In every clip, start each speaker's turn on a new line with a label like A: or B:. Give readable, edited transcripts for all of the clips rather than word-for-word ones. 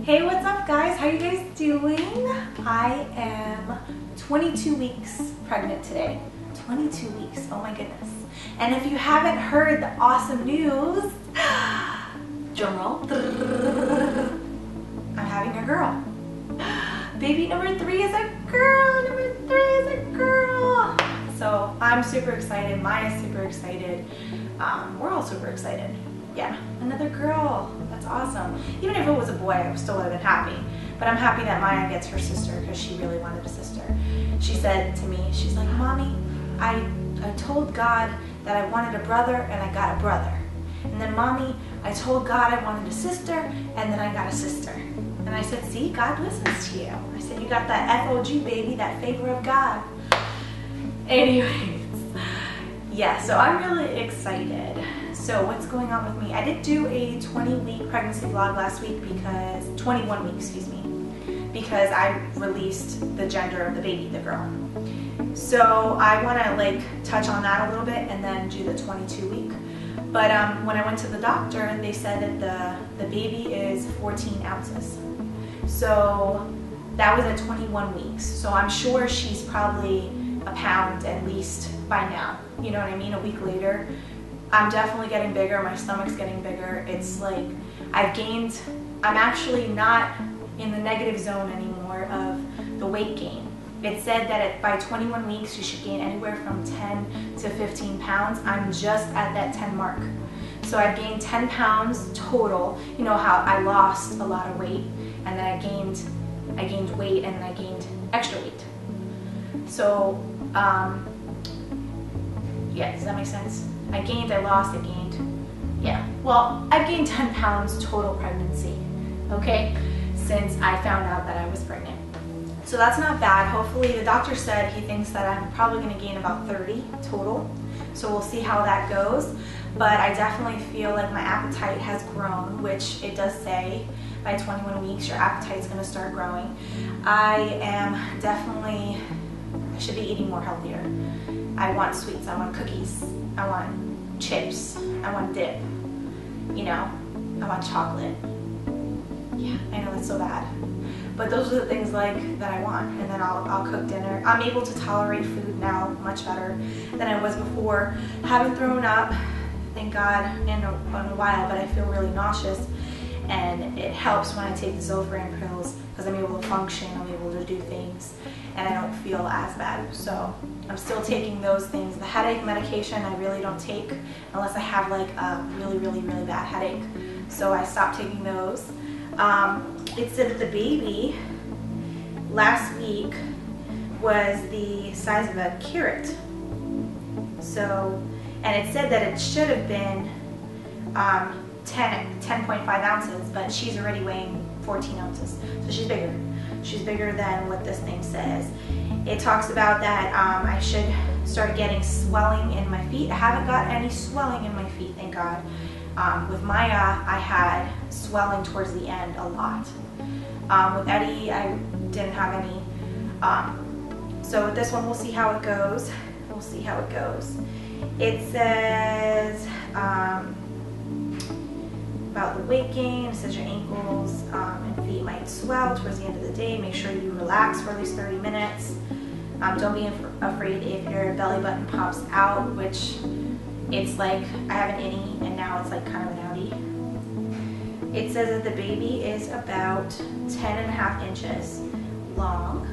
A: Hey, what's up guys? How you guys doing? I am 22 weeks pregnant today. 22 weeks, oh my goodness. And if you haven't heard the awesome news, drum roll, I'm having a girl. Baby number 3 is a girl, number 3 is a girl. So I'm super excited, Maya's super excited. We're all super excited. Yeah, another girl, that's awesome. Even if it was a boy, I still would have been happy. But I'm happy that Maya gets her sister because she really wanted a sister. She said to me, she's like, Mommy, I told God that I wanted a brother and I got a brother. And then Mommy, I told God I wanted a sister and then I got a sister. And I said, see, God listens to you. I said, you got that FOG baby, that favor of God. Anyways, yeah, so I'm really excited. So what's going on with me? I did do a 20-week pregnancy vlog last week because, 21 weeks, excuse me, because I released the gender of the baby, the girl. So I want to like touch on that a little bit and then do the 22-week. But when I went to the doctor, they said that the baby is 14 ounces. So that was at 21 weeks. So I'm sure she's probably a pound at least by now. You know what I mean? A week later. I'm definitely getting bigger, my stomach's getting bigger. It's like I'm actually not in the negative zone anymore of the weight gain. It said that by 21 weeks you should gain anywhere from 10 to 15 pounds. I'm just at that 10 mark. So I've gained 10 pounds total. You know how I lost a lot of weight and then I gained weight and then I gained extra weight. So yeah, does that make sense? I gained, I lost, I gained. Yeah, well, I've gained 10 pounds total pregnancy, okay, since I found out that I was pregnant. So that's not bad. Hopefully, the doctor said he thinks that I'm probably going to gain about 30 total. So we'll see how that goes. But I definitely feel like my appetite has grown, which it does say by 21 weeks your appetite's going to start growing. I should be eating more healthier. I want sweets, I want cookies, I want chips, I want dip, you know, I want chocolate. Yeah, I know that's so bad. But those are the things like that I want, and then I'll cook dinner. I'm able to tolerate food now much better than I was before. Haven't thrown up, thank God, in a while, but I feel really nauseous. And it helps when I take the Zofran pills because I'm able to function, I'm able to do things, and I don't feel as bad. So I'm still taking those things. The headache medication I really don't take unless I have like a really, really, really bad headache. So I stopped taking those. It said that the baby last week was the size of a carrot. So, and it said that it should have been 10.5 ounces, but she's already weighing 14 ounces. So she's bigger. She's bigger than what this thing says. It talks about that I should start getting swelling in my feet. I haven't got any swelling in my feet, thank God. With Maya, I had swelling towards the end a lot. With Eddie, I didn't have any. So with this one, we'll see how it goes. We'll see how it goes. It says about the weight gain. It says your ankles and feet might swell towards the end of the day. Make sure you relax for at least 30 minutes. Don't be afraid if your belly button pops out, which it's like I have an innie and now it's like kind of an outie. It says that the baby is about 10.5 inches long.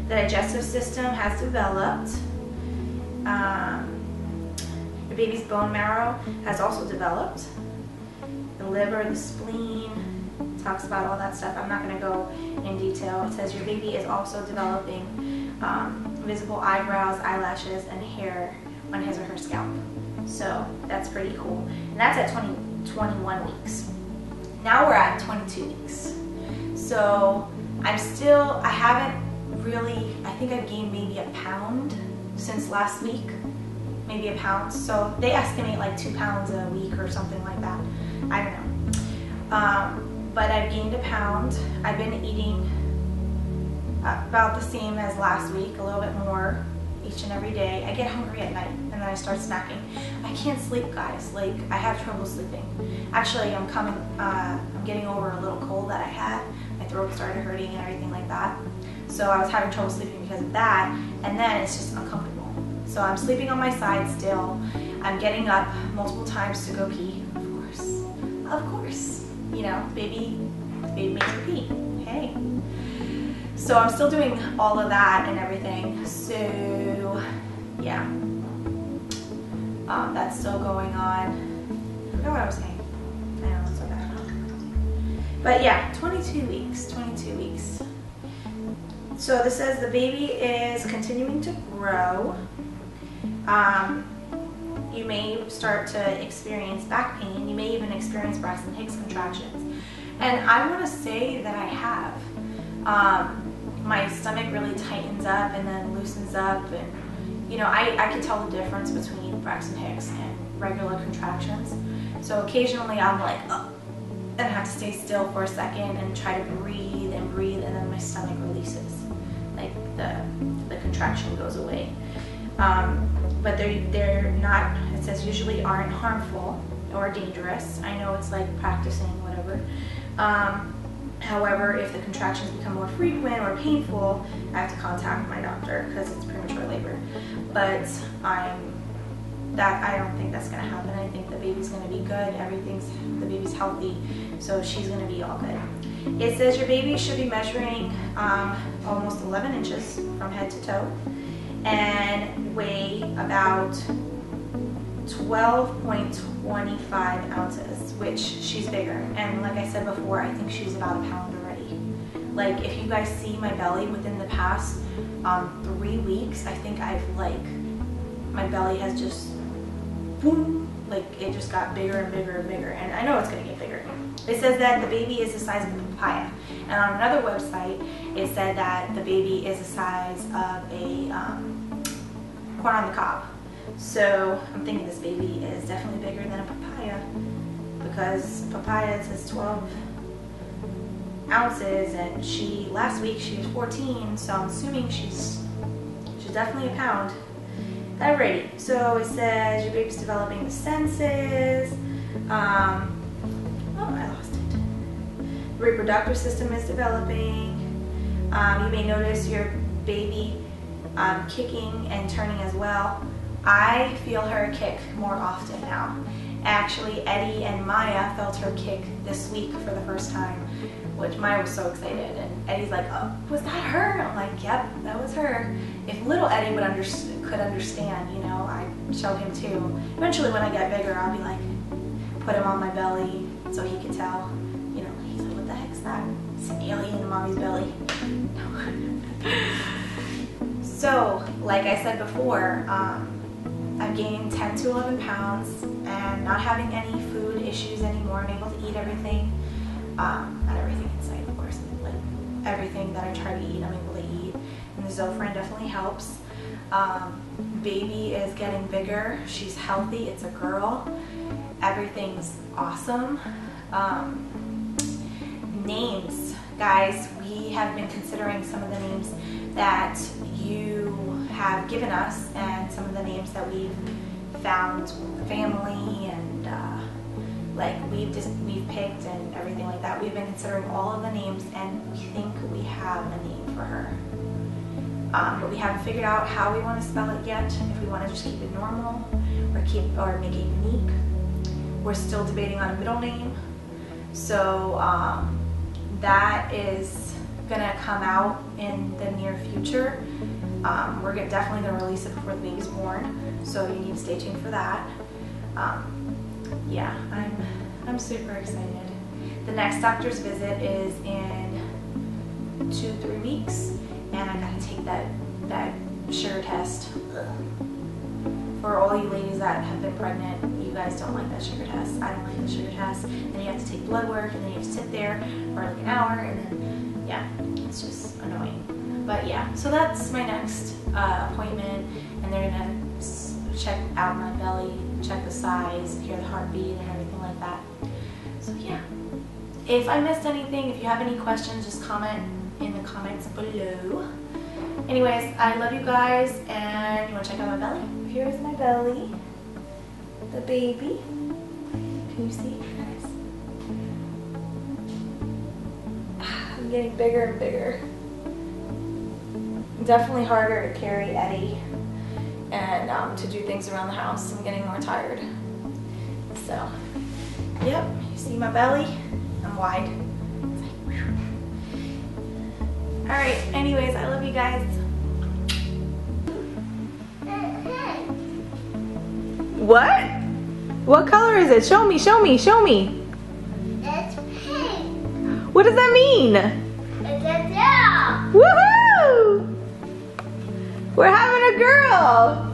A: The digestive system has developed. Your baby's bone marrow has also developed. The liver, the spleen, talks about all that stuff. I'm not going to go in detail. It says your baby is also developing visible eyebrows, eyelashes, and hair on his or her scalp. So that's pretty cool. And that's at 21 weeks. Now we're at 22 weeks. So I haven't really, I think I've gained maybe a pound since last week. Maybe a pound. So they estimate like 2 pounds a week or something like that. I don't know. But I've gained a pound. I've been eating about the same as last week, a little bit more each and every day. I get hungry at night and then I start snacking. I can't sleep, guys. Like, I have trouble sleeping. Actually, I'm getting over a little cold that I had. My throat started hurting and everything like that. So I was having trouble sleeping because of that, and then it's just uncomfortable. So I'm sleeping on my side still. I'm getting up multiple times to go pee, of course. You know, baby makes her pee, hey. So I'm still doing all of that and everything, so yeah. That's still going on. I forgot what I was saying. I know, it's so bad. But yeah, 22 weeks. So this says the baby is continuing to grow. You may start to experience back pain. You may even experience Braxton Hicks contractions. And I want to say that I have. My stomach really tightens up and then loosens up, and you know, I can tell the difference between Braxton Hicks and regular contractions. So occasionally I'm like, oh, and I have to stay still for a second and try to breathe, and then my stomach releases. Like the contraction goes away. But they're not, it says usually aren't harmful or dangerous. I know it's like practicing, whatever. However, if the contractions become more frequent or painful, I have to contact my doctor because it's premature labor. But I don't think that's going to happen. I think the baby's going to be good. The baby's healthy, so she's going to be all good. It says your baby should be measuring almost 11 inches from head to toe and weigh about 12.25 ounces, which she's bigger. And like I said before, I think she's about a pound already. Like, if you guys see my belly within the past 3 weeks, I think my belly has just, boom, like it just got bigger and bigger and bigger. And I know it's gonna get bigger. It says that the baby is the size of a papaya. And on another website, it said that the baby is the size of a corn on the cob. So I'm thinking this baby is definitely bigger than a papaya, because papaya says 12 ounces, and last week she was 14, so I'm assuming she's definitely a pound. Alrighty, so it says your baby's developing the senses. Oh, I lost it. The reproductive system is developing. You may notice your baby kicking and turning as well. I feel her kick more often now. Actually, Eddie and Maya felt her kick this week for the first time, which Maya was so excited. And Eddie's like, oh, was that her? I'm like, yep, that was her. If little Eddie could understand, you know, I'd show him too. Eventually, when I get bigger, I'll be like, put him on my belly so he can tell. You know, he's like, what the heck's that? It's an alien in mommy's belly. So, like I said before, I've gained 10 to 11 pounds and not having any food issues anymore. I'm able to eat everything, not everything inside, of course, like everything that I try to eat, I'm able to eat. And the Zofran definitely helps. Baby is getting bigger. She's healthy. It's a girl. Everything's awesome. Names, guys, we have been considering some of the names that you have given us and some of the names that we've found family and like we've picked and everything like that. We've been considering all of the names and we think we have a name for her. But we haven't figured out how we want to spell it yet. If we want to just keep it normal or make it unique. We're still debating on a middle name. So that is gonna come out in the near future. We're definitely gonna release it before the baby's born, so you need to stay tuned for that. Yeah, I'm super excited. The next doctor's visit is in 2-3 weeks, and I gotta take that sugar test. For all you ladies that have been pregnant, you guys don't like that sugar test. I don't like the sugar test. Then you have to take blood work, and then you have to sit there for like an hour, and then, yeah, it's just annoying. But yeah, so that's my next appointment, and they're gonna check out my belly, check the size, hear the heartbeat, and everything like that. So yeah. If I missed anything, if you have any questions, just comment in the comments below. Anyways, I love you guys, and you want to check out my belly? Here's my belly, the baby. Can you see, guys? getting bigger and bigger. Definitely harder to carry Eddie and to do things around the house. I'm getting more tired. So, yep, you see my belly? I'm wide. Alright, anyways, I love you guys. What? What color is it? Show me, show me, show me.
B: It's pink.
A: What does that mean?
B: It's a dog.
A: Woohoo! We're having a girl.